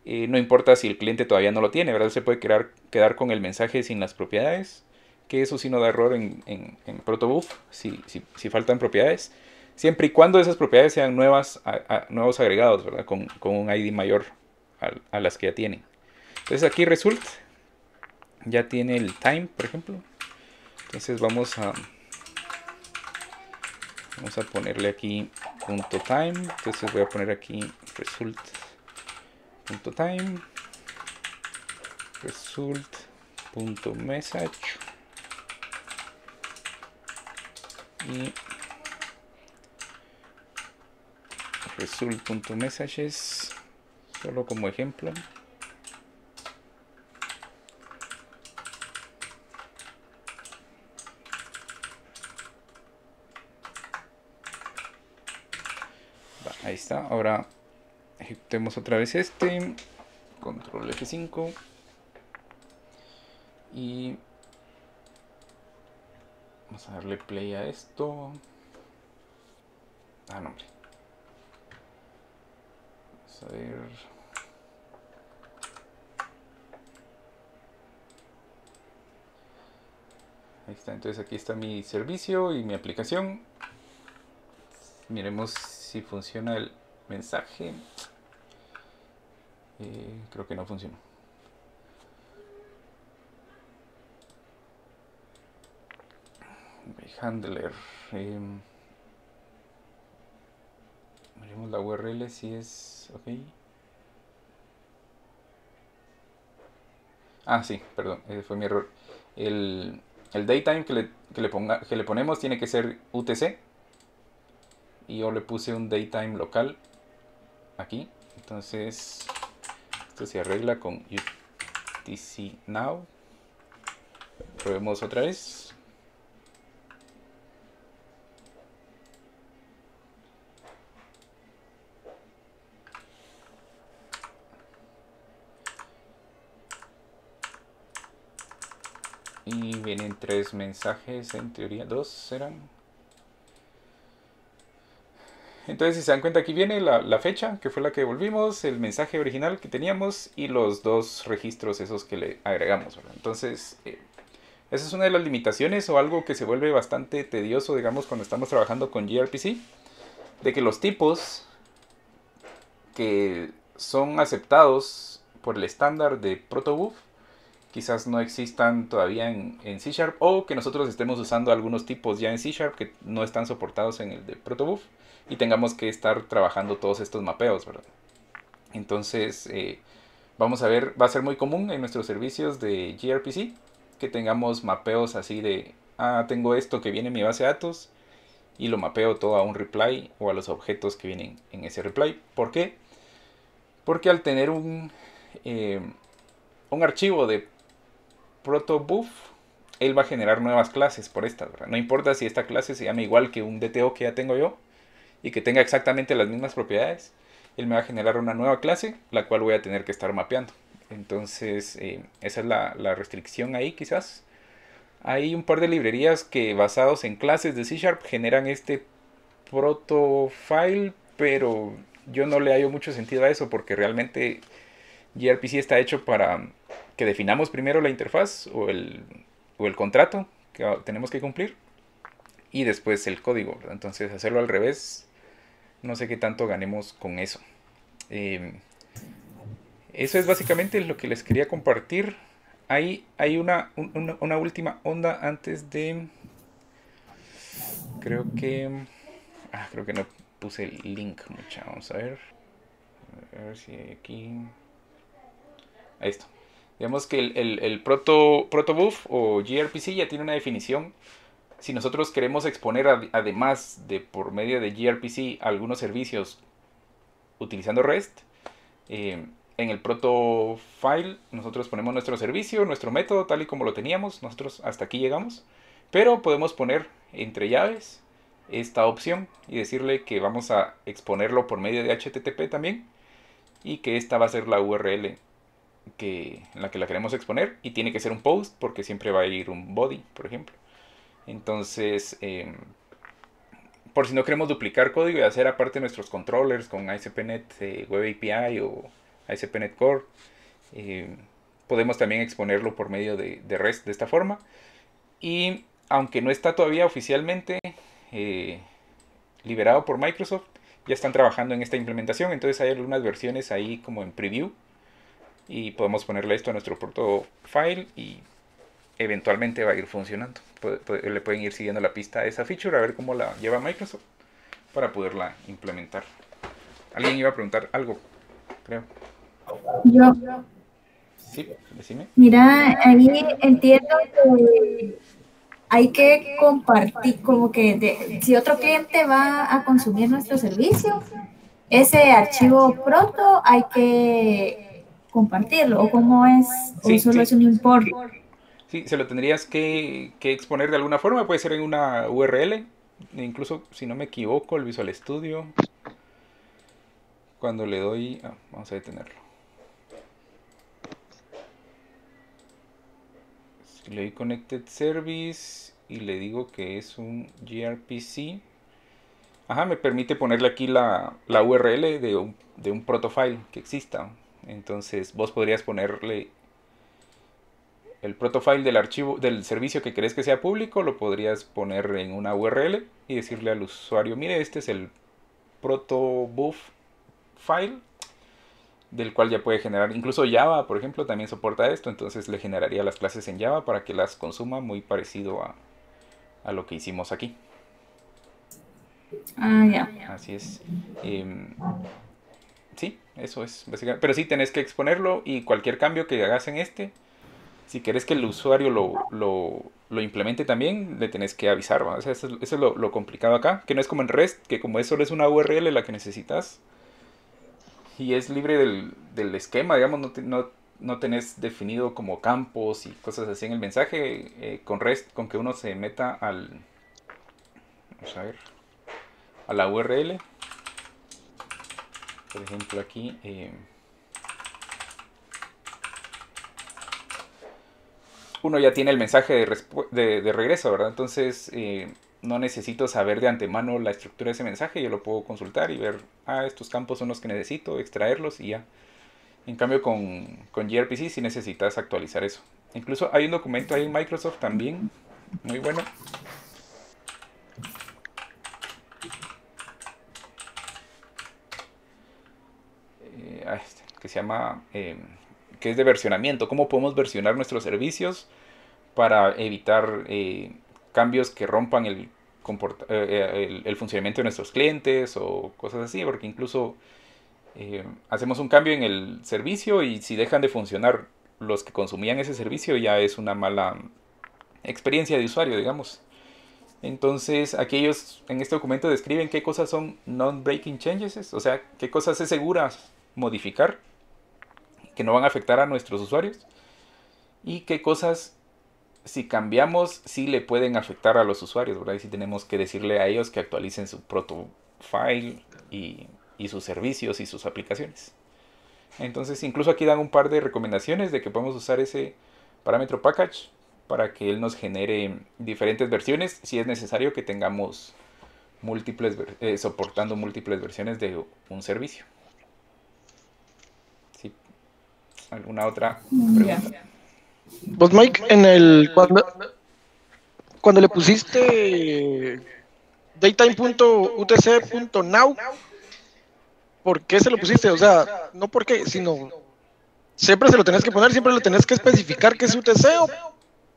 no importa si el cliente todavía no lo tiene, ¿verdad? Se puede quedar con el mensaje sin las propiedades, que eso sí no da error en protobuf si faltan propiedades, siempre y cuando esas propiedades sean nuevos agregados, ¿verdad? Con un ID mayor a las que ya tienen. Entonces aquí result ya tiene el time, por ejemplo. Entonces vamos a ponerle aquí .time. Entonces voy a poner aquí result.time, result.message y result.messages solo como ejemplo. Ahí está. Ahora ejecutemos otra vez este. Control F5. Y vamos a darle play a esto. Ah, no, hombre. Vamos a ver. Ahí está. Entonces aquí está mi servicio y mi aplicación. Miremos si funciona el mensaje. Creo que no funcionó. Handler. Miremos la URL si es ok. Ah, sí, perdón, ese fue mi error. El datetime que le ponemos tiene que ser UTC. Y yo le puse un datetime local aquí. Entonces, esto se arregla con UTC now. Probemos otra vez. Y vienen 3 mensajes, en teoría 2 serán. Entonces, si se dan cuenta, aquí viene la fecha, que fue la que devolvimos, el mensaje original que teníamos y los 2 registros esos que le agregamos, ¿verdad? Entonces, esa es una de las limitaciones o algo que se vuelve bastante tedioso, digamos, cuando estamos trabajando con gRPC, de que los tipos que son aceptados por el estándar de protobuf quizás no existan todavía en C Sharp, o que nosotros estemos usando algunos tipos ya en C Sharp que no están soportados en el de protobuf y tengamos que estar trabajando todos estos mapeos, ¿verdad? Entonces, vamos a ver, va a ser muy común en nuestros servicios de gRPC que tengamos mapeos así de, tengo esto que viene en mi base de datos y lo mapeo todo a un reply o a los objetos que vienen en ese reply. ¿Por qué? Porque al tener un archivo de protobuf, él va a generar nuevas clases por esta, ¿verdad? No importa si esta clase se llama igual que un DTO que ya tengo yo y que tenga exactamente las mismas propiedades, él me va a generar una nueva clase, la cual voy a tener que estar mapeando. Entonces, esa es la restricción ahí, quizás. Hay un par de librerías que basados en clases de C Sharp generan este protofile, pero yo no le hallo mucho sentido a eso porque realmente gRPC está hecho para que definamos primero la interfaz o el contrato que tenemos que cumplir y después el código, ¿verdad? Entonces hacerlo al revés, no sé qué tanto ganemos con eso. Eh, Eso es básicamente lo que les quería compartir. Hay una última onda antes de... Creo que... creo que no puse el link, mucha. Vamos a ver. A ver si hay aquí... Ahí está. Digamos que el protobuf o gRPC ya tiene una definición. Si nosotros queremos exponer además de por medio de gRPC algunos servicios utilizando REST, en el protofile nosotros ponemos nuestro servicio, nuestro método tal y como lo teníamos, nosotros hasta aquí llegamos, pero podemos poner entre llaves esta opción y decirle que vamos a exponerlo por medio de HTTP también y que esta va a ser la URL en la que la queremos exponer y tiene que ser un post porque siempre va a ir un body, por ejemplo. Entonces, por si no queremos duplicar código y hacer aparte nuestros controllers con ASP.NET Web API o ASP.NET Core, podemos también exponerlo por medio de REST de esta forma. Y aunque no está todavía oficialmente eh, liberado por Microsoft, ya están trabajando en esta implementación. Entonces hay algunas versiones ahí como en preview y podemos ponerle esto a nuestro protofile y eventualmente va a ir funcionando. Le pueden ir siguiendo la pista a esa feature a ver cómo la lleva Microsoft para poderla implementar. Alguien iba a preguntar algo, creo. Yo, Sí, decime. mira, ahí entiendo que hay que compartir, como que si otro cliente va a consumir nuestro servicio, ese archivo pronto hay que compartirlo, o cómo es, o Sí, solo es sí. un import. Sí, se lo tendrías que exponer de alguna forma. Puede ser en una URL. Incluso, si no me equivoco, el Visual Studio. Cuando le doy... vamos a detenerlo. Si le doy Connected Service y le digo que es un gRPC. Ajá, me permite ponerle aquí la URL de un protofile que exista. Entonces vos podrías ponerle el protofile del archivo del servicio que querés que sea público, lo podrías poner en una URL y decirle al usuario, mire, este es el protobuf file del cual ya puede generar, incluso Java, por ejemplo, también soporta esto, entonces le generaría las clases en Java para que las consuma muy parecido a lo que hicimos aquí. Ah, ya. Así es. Em, sí, eso es básicamente. Pero sí tenés que exponerlo y cualquier cambio que hagas en este, si querés que el usuario lo implemente también, le tenés que avisar, ¿va? O sea, eso es lo complicado acá, que no es como en REST, que como es solo es una URL la que necesitas y es libre del esquema, digamos, no tenés definido como campos y cosas así en el mensaje, con REST, con que uno se meta vamos a ver, a la URL, por ejemplo aquí, uno ya tiene el mensaje de regreso, ¿verdad? Entonces no necesito saber de antemano la estructura de ese mensaje, yo lo puedo consultar y ver, estos campos son los que necesito, extraerlos y ya. En cambio con gRPC sí necesitas actualizar eso. Incluso hay un documento ahí en Microsoft también, muy bueno, que se llama, que es de versionamiento, cómo podemos versionar nuestros servicios para evitar cambios que rompan el funcionamiento de nuestros clientes o cosas así, porque incluso hacemos un cambio en el servicio y si dejan de funcionar los que consumían ese servicio ya es una mala experiencia de usuario, digamos. Entonces, aquí ellos en este documento describen qué cosas son non-breaking changes, o sea, qué cosas es segura modificar, que no van a afectar a nuestros usuarios, y qué cosas, si cambiamos, sí le pueden afectar a los usuarios, ¿verdad? Y si tenemos que decirle a ellos que actualicen su protofile y sus servicios y sus aplicaciones. Entonces, incluso aquí dan un par de recomendaciones de que podemos usar ese parámetro package para que él nos genere diferentes versiones si es necesario que tengamos soportando múltiples versiones de un servicio. ¿Sí? ¿Alguna otra Ya. pregunta? Vos, Mike, cuando le pusiste daytime.utc.now, ¿por qué se lo pusiste? O sea, no por qué, sino siempre se lo tenés que poner, siempre lo tenés que especificar que es UTC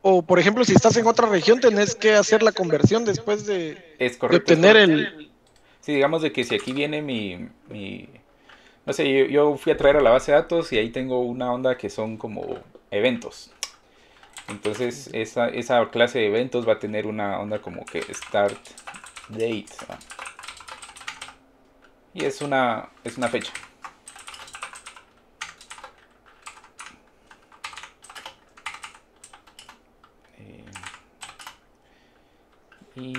o por ejemplo, si estás en otra región, tenés que hacer la conversión después Es de correcto, es obtener correcto. el... Sí, digamos de que si aquí viene no sé, yo fui a traer a la base de datos y ahí tengo una onda que son como eventos. Entonces esa clase de eventos va a tener una onda como que start date, ¿va? Y es una fecha. Eh, y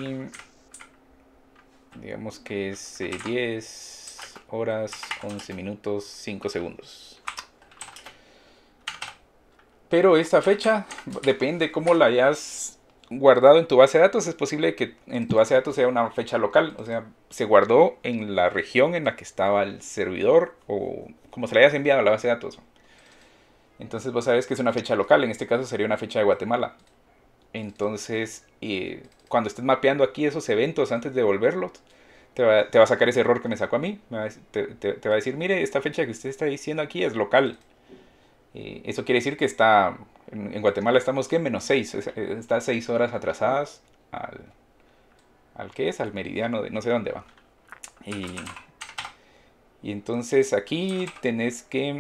digamos que es 10 horas, 11 minutos, 5 segundos. Pero esta fecha depende cómo la hayas guardado en tu base de datos. Es posible que en tu base de datos sea una fecha local. O sea, se guardó en la región en la que estaba el servidor o como se le hayas enviado a la base de datos. Entonces vos sabes que es una fecha local. En este caso sería una fecha de Guatemala. Entonces, cuando estés mapeando aquí esos eventos antes de devolverlos, te va a sacar ese error que me sacó a mí. Te va a decir, mire, esta fecha que usted está diciendo aquí es local. Eso quiere decir que en Guatemala estamos, ¿qué? -6. Está 6 horas atrasadas al ¿qué es? Al meridiano de no sé dónde va. Y, y entonces aquí tenés que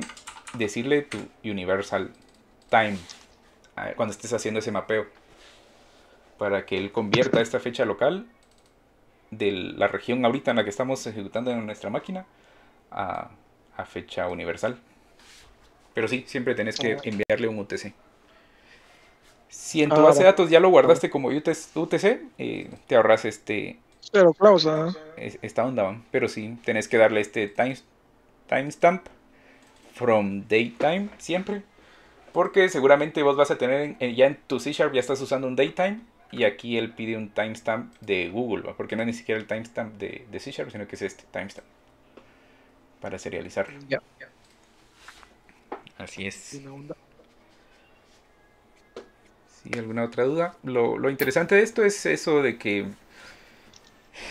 decirle tu Universal Time cuando estés haciendo ese mapeo, para que él convierta esta fecha local de la región ahorita en la que estamos ejecutando en nuestra máquina a, a fecha universal. Pero sí, siempre tenés que enviarle un UTC. Si en tu base de datos ya lo guardaste como UTC, te ahorras Pero, Clausa, esta onda, ¿va? Pero sí, tenés que darle este timestamp from datetime siempre. Porque seguramente vos vas a tener ya en tu C# ya estás usando un datetime. Y aquí él pide un timestamp de Google, ¿va? Porque no es ni siquiera el timestamp de C#, sino que es este timestamp para serializar. ya. Así es. ¿Sí? ¿Alguna otra duda? Lo interesante de esto es eso de que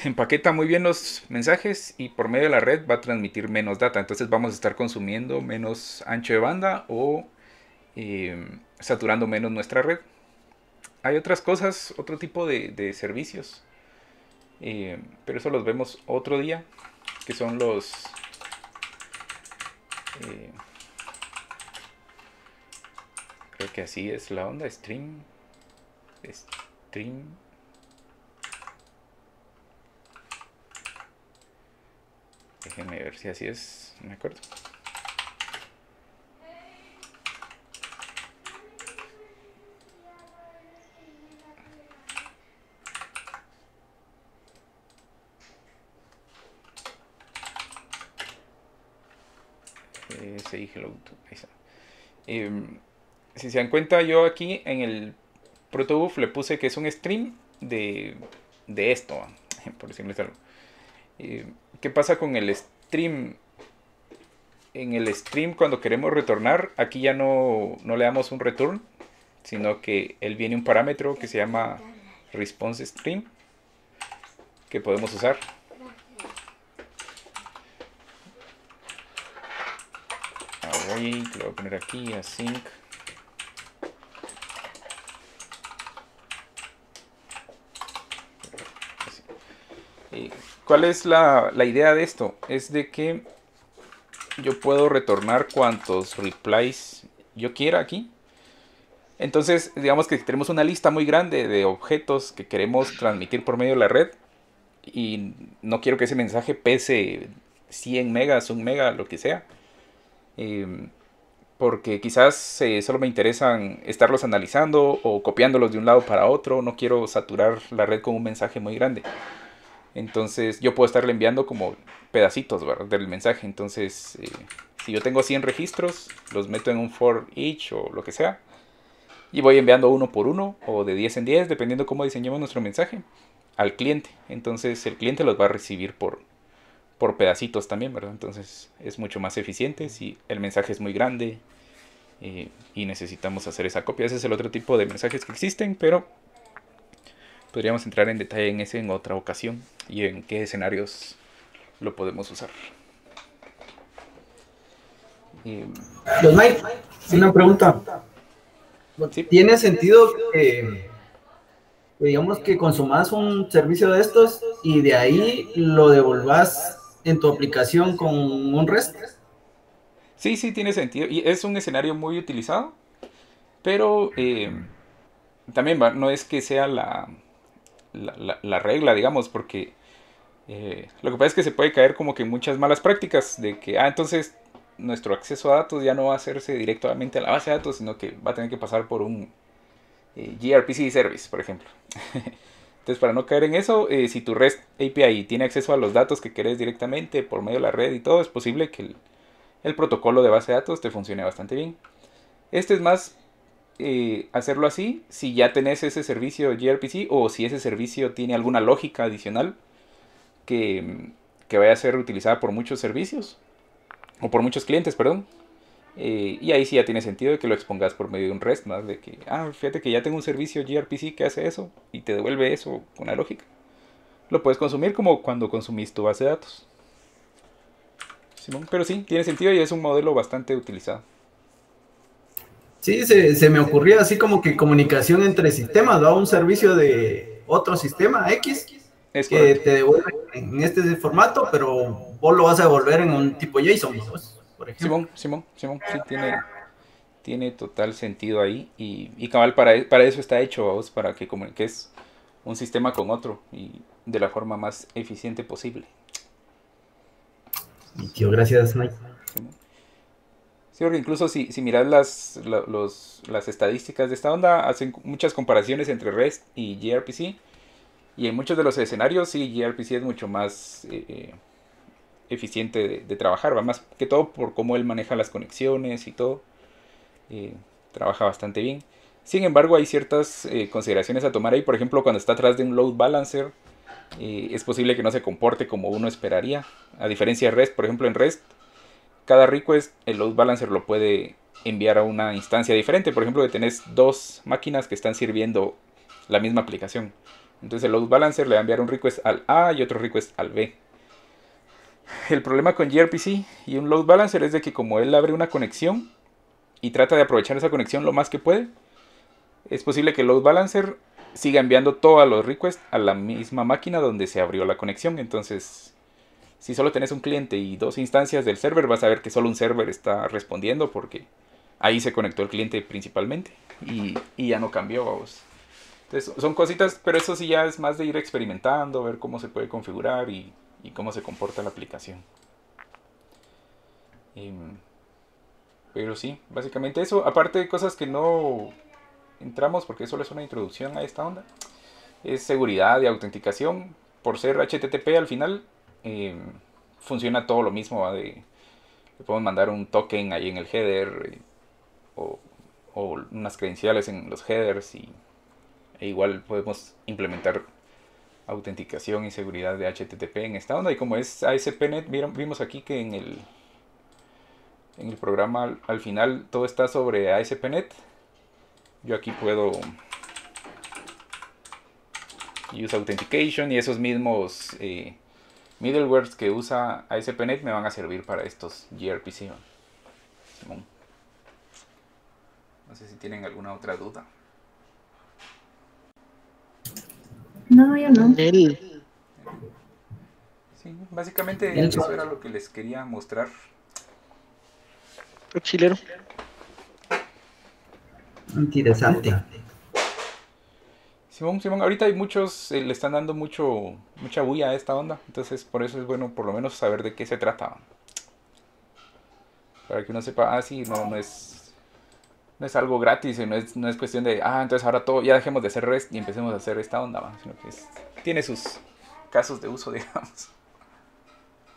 empaqueta muy bien los mensajes y por medio de la red va a transmitir menos data. Entonces vamos a estar consumiendo menos ancho de banda o saturando menos nuestra red. Hay otras cosas, otro tipo de servicios, pero eso los vemos otro día, que son los... creo que así es la onda, stream. Déjenme ver si así es, no me acuerdo. Say hello to... ahí está. si se dan cuenta, yo aquí en el protobuf le puse que es un stream de esto, por decirles algo. ¿Qué pasa con el stream? En el stream, cuando queremos retornar, aquí ya no le damos un return, sino que él viene un parámetro que se llama response stream, que podemos usar. Await, lo voy a poner aquí, async. ¿Cuál es la idea de esto? Es de que yo puedo retornar cuantos replies yo quiera aquí. Entonces, digamos que tenemos una lista muy grande de objetos que queremos transmitir por medio de la red y no quiero que ese mensaje pese 100 megas, 1 mega, lo que sea. Porque quizás solo me interesan estarlos analizando o copiándolos de un lado para otro. No quiero saturar la red con un mensaje muy grande. Entonces yo puedo estarle enviando como pedacitos, ¿verdad?, del mensaje. Entonces si yo tengo 100 registros, los meto en un for each o lo que sea. Y voy enviando uno por uno o de 10 en 10, dependiendo cómo diseñemos nuestro mensaje, al cliente. Entonces el cliente los va a recibir por pedacitos también, ¿verdad? Entonces es mucho más eficiente si el mensaje es muy grande y necesitamos hacer esa copia. Ese es el otro tipo de mensajes que existen, pero podríamos entrar en detalle en ese en otra ocasión y en qué escenarios lo podemos usar. Don Mike, una pregunta. ¿Sí? ¿Tiene sentido que, digamos, que consumas un servicio de estos y de ahí lo devolvas en tu aplicación con un REST? Sí, tiene sentido. Y es un escenario muy utilizado, pero también no es que sea la regla, digamos, porque lo que pasa es que se puede caer como que en muchas malas prácticas de que, entonces nuestro acceso a datos ya no va a hacerse directamente a la base de datos, sino que va a tener que pasar por un gRPC service, por ejemplo. Entonces, para no caer en eso, si tu REST API tiene acceso a los datos que querés directamente por medio de la red y todo, es posible que el protocolo de base de datos te funcione bastante bien. Este es más hacerlo así si ya tenés ese servicio gRPC o si ese servicio tiene alguna lógica adicional que vaya a ser utilizada por muchos servicios o por muchos clientes, perdón. Y ahí sí ya tiene sentido de que lo expongas por medio de un REST, más de que, fíjate que ya tengo un servicio gRPC que hace eso y te devuelve eso con la lógica. Lo puedes consumir como cuando consumís tu base de datos. Simón, pero sí, tiene sentido y es un modelo bastante utilizado. Sí, se me ocurría así como que comunicación entre sistemas, ¿va? Un servicio de otro sistema X Es que correcto. te devuelve en este formato, pero vos lo vas a devolver en un tipo JSON, pues, por ejemplo. Simón, sí, tiene total sentido ahí. Y cabal, para eso está hecho, ¿vos? Para que comuniques un sistema con otro y de la forma más eficiente posible. Y tío, gracias, Mike. Sí, porque incluso si miras las estadísticas de esta onda, hacen muchas comparaciones entre REST y gRPC. Y en muchos de los escenarios, sí, gRPC es mucho más eficiente de trabajar, va más que todo por cómo él maneja las conexiones y todo. Trabaja bastante bien. Sin embargo, hay ciertas consideraciones a tomar ahí. Por ejemplo, cuando está atrás de un load balancer, es posible que no se comporte como uno esperaría. A diferencia de REST, por ejemplo, en REST, cada request el load balancer lo puede enviar a una instancia diferente. Por ejemplo, que tenés dos máquinas que están sirviendo la misma aplicación. Entonces el load balancer le va a enviar un request al A y otro request al B. El problema con gRPC y un load balancer es de que como él abre una conexión y trata de aprovechar esa conexión lo más que puede, es posible que el load balancer siga enviando todos los requests a la misma máquina donde se abrió la conexión. Entonces, si solo tenés un cliente y dos instancias del server, vas a ver que solo un server está respondiendo porque ahí se conectó el cliente principalmente y ya no cambió, vamos. Entonces, son cositas, pero eso sí ya es más de ir experimentando, ver cómo se puede configurar y cómo se comporta la aplicación. Pero sí, básicamente eso. Aparte de cosas que no entramos porque solo es una introducción a esta onda, es seguridad y autenticación. Por ser HTTP al final, funciona todo lo mismo, ¿va? Le podemos mandar un token ahí en el header o o unas credenciales en los headers e igual podemos implementar autenticación y seguridad de HTTP en esta onda. Y como es ASP.NET, vimos aquí que en el programa al final todo está sobre ASP.NET. Yo aquí puedo use authentication y esos mismos middlewares que usa ASP.NET me van a servir para estos gRPC. Simón. No sé si tienen alguna otra duda. No, yo no. Sí, básicamente eso era lo que les quería mostrar. Chilero. Interesante. Simón, ahorita hay muchos, le están dando mucha bulla a esta onda, entonces por eso es bueno por lo menos saber de qué se trata. Para que uno sepa, sí, no es algo gratis, y no es cuestión de, entonces ahora todo, ya dejemos de hacer REST y empecemos a hacer esta onda, sino que tiene sus casos de uso, digamos.